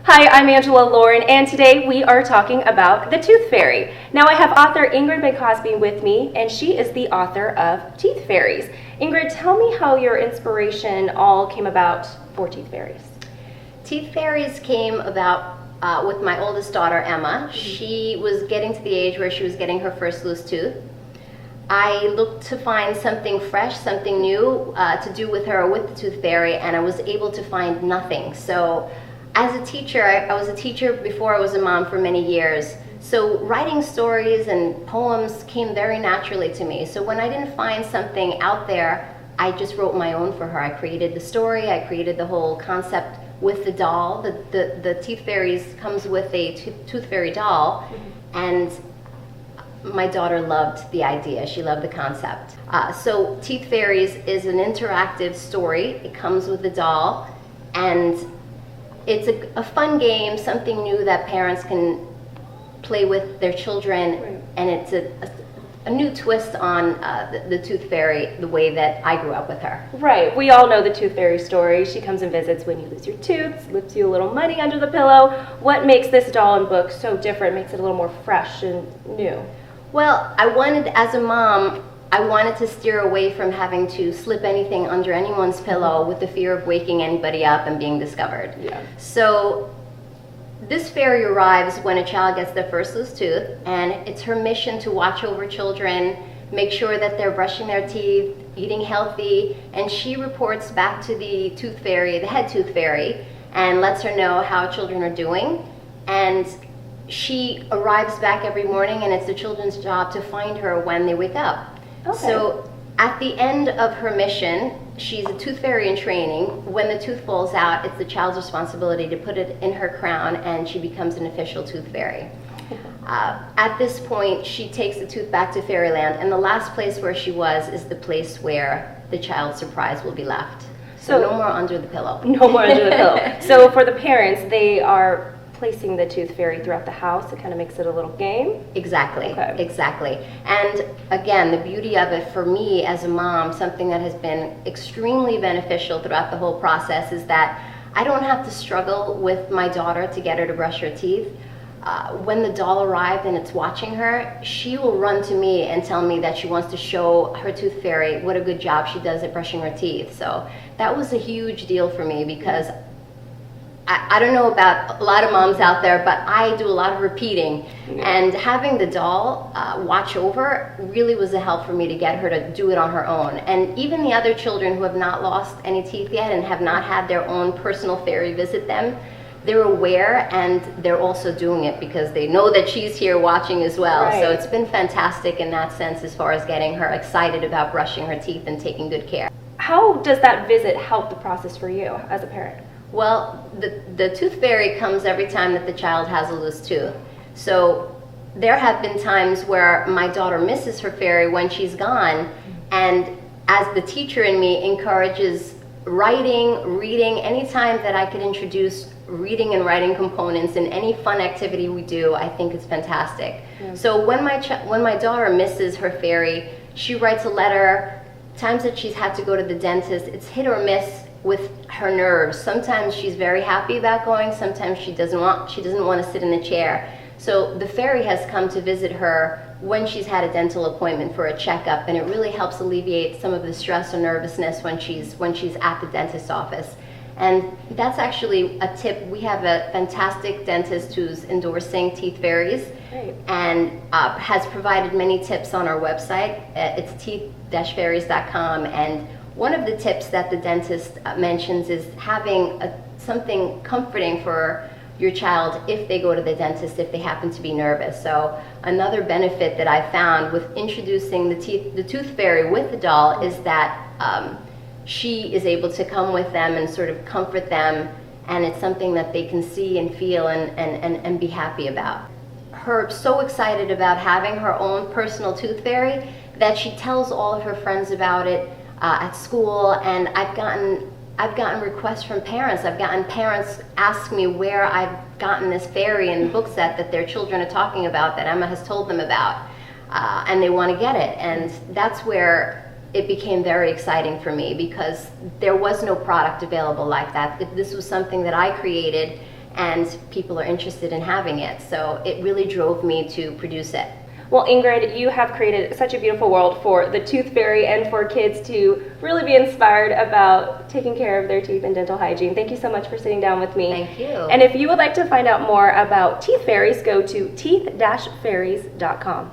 Hi, I'm Angela Lauren, and today we are talking about the Tooth Fairy. Now I have author Ingrid Bencosme with me, and she is the author of Teeth Fairies. Ingrid, tell me how your inspiration all came about for Teeth Fairies. Teeth Fairies came about with my oldest daughter, Emma. She was getting to the age where she was getting her first loose tooth. I looked to find something fresh, something new to do with her or with the Tooth Fairy, and I was able to find nothing. So as a teacher, I was a teacher before I was a mom for many years. So writing stories and poems came very naturally to me. So when I didn't find something out there, I just wrote my own for her. I created the story, I created the whole concept with the doll. The Teeth Fairies comes with a Tooth Fairy doll, and my daughter loved the idea. She loved the concept. So Teeth Fairies is an interactive story. It comes with the doll, and it's a fun game, something new that parents can play with their children, right. And it's a new twist on the Tooth Fairy, the way that I grew up with her. Right, we all know the Tooth Fairy story. She comes and visits when you lose your tooth, slips you a little money under the pillow. What makes this doll and book so different, makes it a little more fresh and new? Well, as a mom, I wanted to steer away from having to slip anything under anyone's pillow with the fear of waking anybody up and being discovered. Yeah. So this fairy arrives when a child gets their first loose tooth, and it's her mission to watch over children, make sure that they're brushing their teeth, eating healthy, and she reports back to the Tooth Fairy, the head Tooth Fairy, and lets her know how children are doing. And she arrives back every morning, and it's the children's job to find her when they wake up. Okay. So at the end of her mission, she's a Tooth Fairy in training. When the tooth falls out, it's the child's responsibility to put it in her crown, and she becomes an official Tooth Fairy. At this point, she takes the tooth back to Fairyland, and the last place where she was is the place where the child's surprise will be left. So no more under the pillow. No more under the pillow. So for the parents, they are placing the Tooth Fairy throughout the house. It kind of makes it a little game. Exactly, okay. Exactly. And again, the beauty of it for me as a mom, something that has been extremely beneficial throughout the whole process, is that I don't have to struggle with my daughter to get her to brush her teeth. When the doll arrived and it's watching her, she will run to me and tell me that she wants to show her Tooth Fairy what a good job she does at brushing her teeth. So that was a huge deal for me, because I don't know about a lot of moms out there, but I do a lot of repeating, and having the doll watch over really was a help for me to get her to do it on her own. And even the other children who have not lost any teeth yet and have not had their own personal fairy visit them, they're aware, and they're also doing it because they know that she's here watching as well. Right. So it's been fantastic in that sense, as far as getting her excited about brushing her teeth and taking good care. How does that visit help the process for you as a parent? Well, the Tooth Fairy comes every time that the child has a loose tooth. So there have been times where my daughter misses her fairy when she's gone, and as the teacher in me encourages writing, reading, anytime that I could introduce reading and writing components in any fun activity we do, I think it's fantastic. Yeah. So when my daughter misses her fairy, she writes a letter. Times that she's had to go to the dentist, it's hit or miss with her nerves. Sometimes she's very happy about going, sometimes she doesn't want to sit in the chair. So the fairy has come to visit her when she's had a dental appointment for a checkup, and it really helps alleviate some of the stress or nervousness when she's at the dentist's office. And that's actually a tip. We have a fantastic dentist who's endorsing Teeth Fairies. Great. And has provided many tips on our website. It's teeth-fairies.com, and one of the tips that the dentist mentions is having something comforting for your child if they go to the dentist, if they happen to be nervous. So another benefit that I found with introducing the Tooth Fairy with the doll is that she is able to come with them and sort of comfort them, and it's something that they can see and feel and be happy about. Her so excited about having her own personal Tooth Fairy that she tells all of her friends about it at school, and I've gotten requests from parents. I've gotten parents ask me where I've gotten this fairy in the book set that their children are talking about, that Emma has told them about, and they want to get it. And that's where it became very exciting for me, because there was no product available like that. This was something that I created, and people are interested in having it. So it really drove me to produce it. Well, Ingrid, you have created such a beautiful world for the tooth fairy and for kids to really be inspired about taking care of their teeth and dental hygiene. Thank you so much for sitting down with me. Thank you. And if you would like to find out more about teeth fairies, go to teeth-fairies.com.